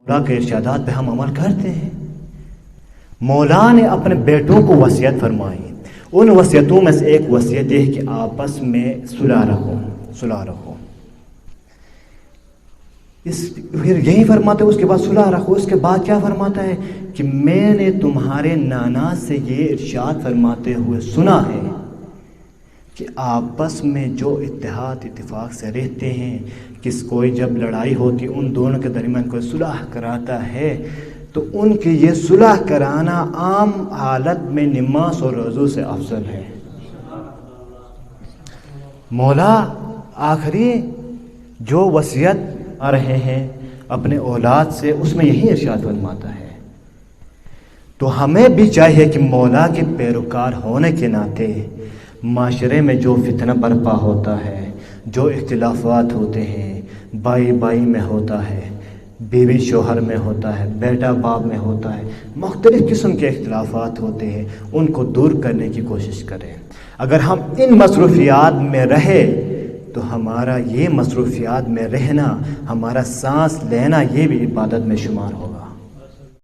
مولا کے ارشادات پہ ہم عمل کرتے ہیں. مولا نے اپنے بیٹوں کو وصیت فرمائی. ان وصیتوں میں سے ایک وصیت ہے کہ آپس میں صلح رکھو. پھر یہی فرماتا ہے اس کے بعد صلح رکھو. اس کے بعد کیا فرماتا ہے کہ میں نے تمہارے نانا سے یہ ارشاد فرماتے ہوئے سنا ہے کہ آپس میں جو اتحاد اتفاق سے رہتے ہیں، کوئی جب لڑائی ہوتی ان دونوں کے درمیان کوئی صلح کراتا ہے تو ان کی یہ صلح کرانا عام حالت میں نماز اور روزوں سے افضل ہے. مولا آخری جو وصیت آ رہے ہیں اپنے اولاد سے، اس میں یہی ارشاد فرماتا ہے. تو ہمیں بھی چاہیے کہ مولا کے پیروکار ہونے کے ناطے معاشرے میں جو فتنہ برپا ہوتا ہے، جو اختلافات ہوتے ہیں، بھائی بھائی میں ہوتا ہے، بیوی شوہر میں ہوتا ہے، بیٹا باپ میں ہوتا ہے، مختلف قسم کے اختلافات ہوتے ہیں، ان کو دور کرنے کی کوشش کریں. اگر ہم ان مصروفیات میں رہے تو ہمارا یہ مصروفیات میں رہنا، ہمارا سانس لینا، یہ بھی عبادت میں شمار ہوگا.